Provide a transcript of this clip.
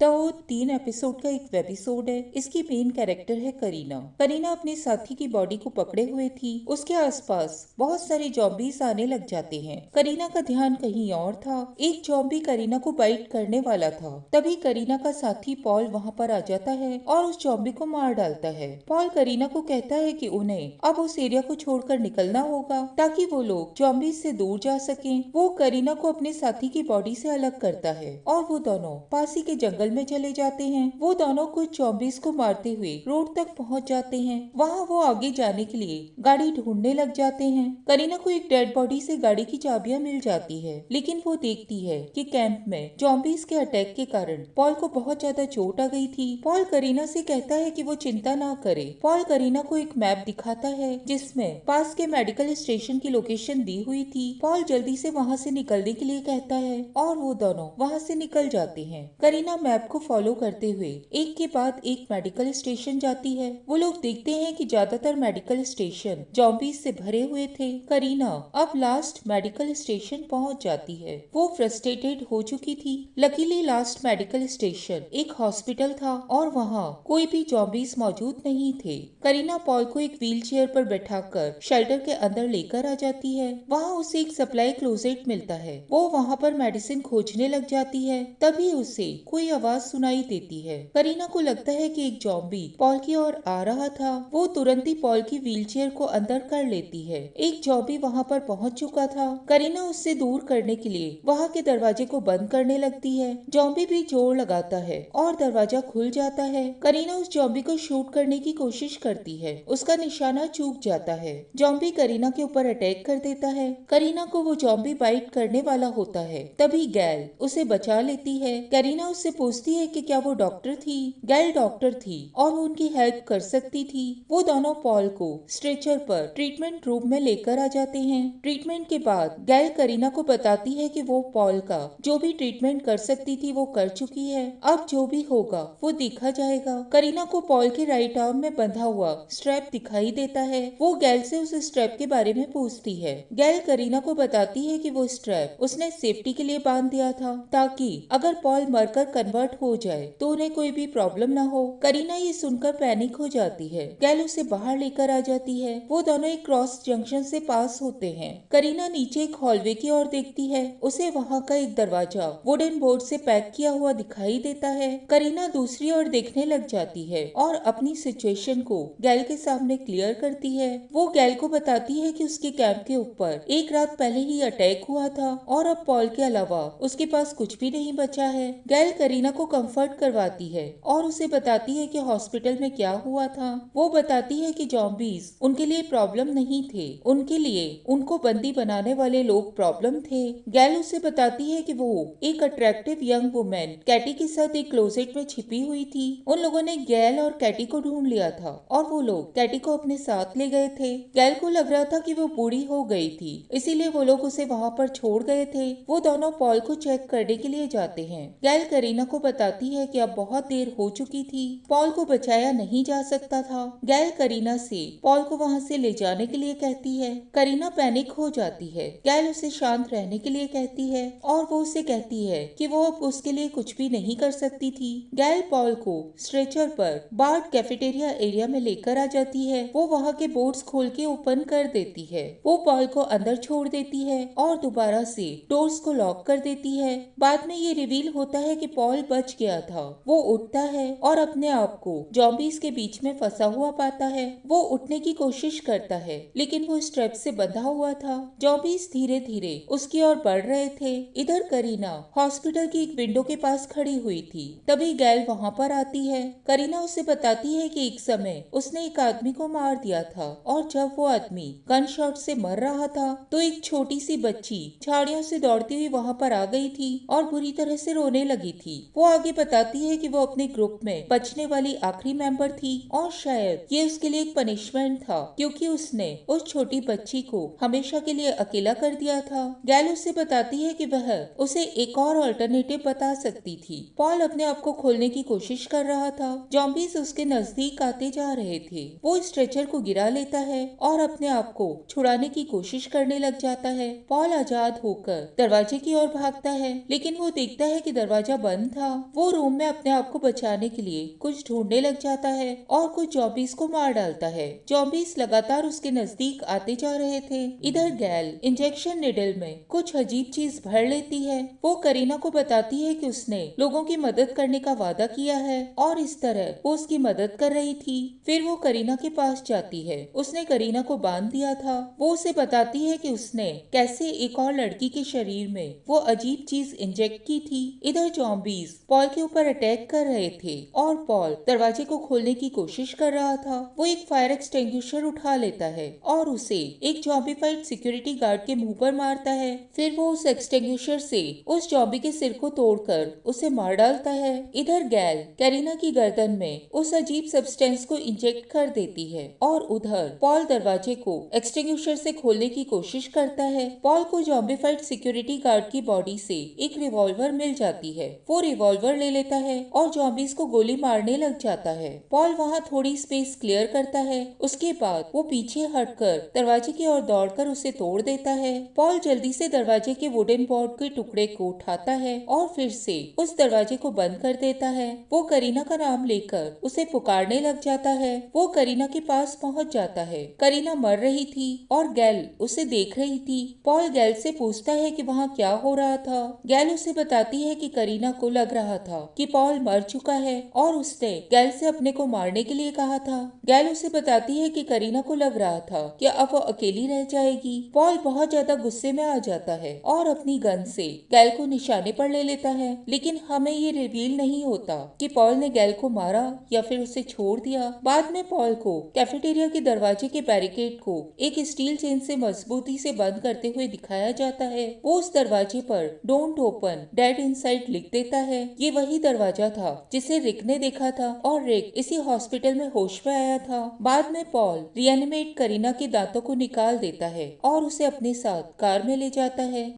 तो 3 एपिसोड का एक वेबिसोड है। इसकी मेन कैरेक्टर है करीना। करीना अपने साथी की बॉडी को पकड़े हुए थी। उसके आसपास बहुत सारे जॉम्बीज आने लग जाते हैं। करीना का ध्यान कहीं और था। एक जॉम्बी करीना को बाइट करने वाला था। तभी करीना का साथी पॉल वहाँ पर आ जाता है और उस जॉम्बी को मार डालता है। पॉल करीना को कहता है कि उन्हें अब उस एरिया को छोड़कर निकलना होगा ताकि वो लोग जॉम्बीज से दूर जा सकें। वो करीना को अपने साथी की बॉडी से अलग करता है और वो दोनों पास ही के जंगल में चले जाते हैं। वो दोनों कुछ जॉम्बीज को मारते हुए रोड तक पहुंच जाते हैं। वहाँ वो आगे जाने के लिए गाड़ी ढूंढने लग जाते हैं। करीना को एक डेड बॉडी से गाड़ी की चाबियां मिल जाती है, लेकिन वो देखती है कि कैंप में जॉम्बीज के अटैक के कारण पॉल को बहुत ज्यादा चोट आ गई थी। पॉल करीना से कहता है कि वो चिंता ना करे। पॉल करीना को एक मैप दिखाता है जिसमें पास के मेडिकल स्टेशन की लोकेशन दी हुई थी। पॉल जल्दी से वहाँ से निकलने के लिए कहता है और वो दोनों वहाँ से निकल जाते हैं। करीना मैप को फॉलो करते हुए एक के बाद एक मेडिकल स्टेशन जाती है। वो लोग देखते हैं कि ज्यादातर मेडिकल स्टेशन जॉम्बीज से भरे हुए थे। करीना अब लास्ट मेडिकल स्टेशन पहुंच जाती है। वो फ्रस्ट्रेटेड हो चुकी थी। लकीली लास्ट मेडिकल स्टेशन एक हॉस्पिटल था और वहाँ कोई भी जॉम्बीज मौजूद नहीं थे। करीना पॉल को एक व्हील चेयर पर बैठाकर शेल्टर के अंदर लेकर आ जाती है। वहाँ उसे एक सप्लाई क्लोजेट मिलता है। वो वहाँ पर मेडिसिन खोजने लग जाती है। तभी उसे कोई आवाज सुनाई देती है। करीना को लगता है कि एक जॉम्बी पॉल की ओर आ रहा था। वो तुरंत ही पॉल की व्हीलचेयर को अंदर कर लेती है। एक जॉम्बी वहाँ पर पहुँच चुका था। करीना उससे दूर करने के लिए वहाँ के दरवाजे को बंद करने लगती है। जॉम्बी भी जोर लगाता है और दरवाजा खुल जाता है। करीना उस जॉम्बी को शूट करने की कोशिश करती है। उसका निशाना चूक जाता है। जॉम्बी करीना के ऊपर अटैक कर देता है। करीना को वो जॉम्बी बाइट करने वाला होता है। तभी गैल उसे बचा लेती है। करीना उससे पूछती है कि क्या वो डॉक्टर थी। गैल डॉक्टर थी और वो उनकी हेल्प कर सकती थी। वो दोनों पॉल को स्ट्रेचर पर ट्रीटमेंट रूम में लेकर आ जाते हैं। ट्रीटमेंट के बाद गैल करीना को बताती है कि वो पॉल का जो भी ट्रीटमेंट कर सकती थी वो कर चुकी है। अब जो भी होगा वो देखा जाएगा। करीना को पॉल के राइट आर्म में बंधा हुआ स्ट्रैप दिखाई देता है। वो गैल से उस स्ट्रैप के बारे में पूछती है। गैल करीना को बताती है कि वो स्ट्रैप उसने सेफ्टी के लिए बांध दिया था ताकि अगर पॉल मरकर कन्वर्ट हो जाए तो उन्हें कोई भी प्रॉब्लम ना हो। करीना ये सुनकर पैनिक हो जाती है। गैल उसे बाहर लेकर आ जाती है। वो दोनों एक क्रॉस जंक्शन से पास होते हैं। करीना नीचे एक हॉलवे की ओर देखती है। उसे वहाँ का एक दरवाजा वुडन बोर्ड से पैक किया हुआ दिखाई देता है। करीना दूसरी ओर देखने लग जाती है और अपनी सिचुएशन को गैल के सामने क्लियर करती है। वो गैल को बताती है कि उसके कैंप के ऊपर एक रात पहले ही अटैक हुआ था और अब पॉल के अलावा उसके पास कुछ भी नहीं बचा है। गैल करीना को कंफर्ट करवाती है और उसे बताती है कि हॉस्पिटल में क्या हुआ था। वो बताती है कि जॉम्बीज उनके लिए प्रॉब्लम नहीं थे, उनके लिए उनको बंदी बनाने वाले लोग प्रॉब्लम थे। गैल उसे बताती है कि वो एक अट्रैक्टिव यंग वुमेन कैटी के साथ एक क्लोजेट में छिपी हुई थी। उन लोगों ने गैल और कैटी को ढूंढ लिया था और वो लोग कैटी को अपने साथ ले गए थे। गैल को लग रहा था कि वो बूढ़ी हो गई थी, इसीलिए वो लोग उसे वहाँ पर छोड़ गए थे। वो दोनों पॉल को चेक करने के लिए जाते हैं। गैल करीना को बताती है कि अब बहुत देर हो चुकी थी, पॉल को बचाया नहीं जा सकता था। गैल करीना से पॉल को वहाँ से ले जाने के लिए कहती है। करीना पैनिक हो जाती है। गैल उसे शांत रहने के लिए कहती है और वो उसे कहती है कि वो अब उसके लिए कुछ भी नहीं कर सकती थी। गैल पॉल को स्ट्रेचर पर बार्ड कैफेटेरिया एरिया में लेकर आ जाती है। वो वहाँ के बोर्ड्स खोल के ओपन कर देती है। वो पॉल को अंदर छोड़ देती है और दोबारा से डोर्स को लॉक कर देती है। बाद में ये रिवील होता है कि पॉल बच गया था। वो उठता है और अपने आप को जॉम्बीज के बीच में फंसा हुआ पाता है। वो उठने की कोशिश करता है लेकिन वो स्ट्रेप से बंधा हुआ था। जॉम्बीज धीरे धीरे उसकी ओर बढ़ रहे थे। इधर करीना हॉस्पिटल की एक विंडो के पास खड़ी हुई थी। तभी गैल वहाँ पर आती है। करीना उसे बताती है कि एक समय उसने एक आदमी को मार दिया था और जब वो आदमी गन शॉट से मर रहा था तो एक छोटी सी बच्ची झाड़ियों से दौड़ती हुई वहाँ पर आ गई थी और बुरी तरह से रोने लगी थी। वो आगे बताती है कि वो अपने ग्रुप में बचने वाली आखिरी मेंबर थी और शायद ये उसके लिए एक पनिशमेंट था क्योंकि उसने उस छोटी बच्ची को हमेशा के लिए अकेला कर दिया था। गैल उसे बताती है कि वह उसे एक और अल्टरनेटिव बता सकती थी। पॉल अपने आप को खोलने की कोशिश कर रहा था। जॉम्बीज उसके नजदीक आते जा रहे थे। वो स्ट्रेचर को गिरा लेता है और अपने आप को छुड़ाने की कोशिश करने लग जाता है। पॉल आजाद होकर दरवाजे की ओर भागता है लेकिन वो देखता है कि दरवाजा बंद था। वो रूम में अपने आप को बचाने के लिए कुछ ढूंढने लग जाता है और कुछ जॉम्बीज को मार डालता है। जॉम्बीज लगातार उसके नजदीक आते जा रहे थे। इधर गैल इंजेक्शन निडल में कुछ अजीब चीज भर लेती है। वो करीना को बताती है कि उसने लोगों की मदद करने का वादा किया है और इस तरह वो उसकी मदद कर रही थी। फिर वो करीना के पास जाती है। उसने करीना को बांध दिया था। वो उसे बताती है कि उसने कैसे एक और लड़की के शरीर में वो अजीब चीज इंजेक्ट की थी। इधर जॉम्बीज पॉल के ऊपर अटैक कर रहे थे और पॉल दरवाजे को खोलने की कोशिश कर रहा था। वो एक फायर एक्सटिंग्विशर उठा लेता है और उसे एक जॉम्बीफाइड सिक्योरिटी गार्ड के मुंह पर मारता है। फिर वो उस एक्सटिंग्विशर से उस जॉम्बी के सिर को तोड़कर उसे मार डालता है। इधर गैल करीना की गर्दन में उस अजीब सब्सटेंस को इंजेक्ट कर देती है और उधर पॉल दरवाजे को एक्सटिंग्विशर से खोलने की कोशिश करता है। पॉल को जॉम्बीफाइड सिक्योरिटी गार्ड की बॉडी से एक रिवॉल्वर मिल जाती है। वो रिवॉल्वर ले लेता है और जॉम्बीज को गोली मारने लग जाता है। पॉल वहाँ थोड़ी स्पेस क्लियर करता है। उसके बाद वो पीछे हटकर दरवाजे की ओर दौड़कर उसे तोड़ देता है। पॉल जल्दी से दरवाजे के वुडन बोर्ड के टुकड़े को उठाता है और फिर से उस दरवाजे को बंद कर देता है। वो करीना का नाम लेकर उसे पुकारने लग जाता है। वो करीना के पास पहुंच जाता है। करीना मर रही थी और गैल उसे देख रही थी। पॉल गैल से पूछता है कि वहाँ क्या हो रहा था। गैल उसे बताती है कि करीना को लग रहा था कि पॉल मर चुका है और उसने गैल से अपने को मारने के लिए कहा था। गैल उसे बताती है कि करीना को लग रहा था कि अब वो अकेली रह जाएगी। पॉल बहुत ज्यादा गुस्से में आ जाता है और अपनी गन से गैल को निशाने पर ले लेता है। लेकिन हमें ये रिवील नहीं होता कि पॉल ने गैल को मारा या फिर उसे छोड़ दिया। बाद में पॉल को कैफेटेरिया के दरवाजे के बैरिकेड को एक स्टील चेन से मजबूती से बंद करते हुए दिखाया जाता है। वो उस दरवाजे पर डोंट ओपन डेड इनसाइड लिख देता है। ये वही दरवाजा था जिसे रिक ने देखा था और रिक इसी हॉस्पिटल में होश में आया था। बाद में पॉल रिएनिमेट करीना के दांतों को निकाल देता है और उसे अपने साथ कार में ले जाता है।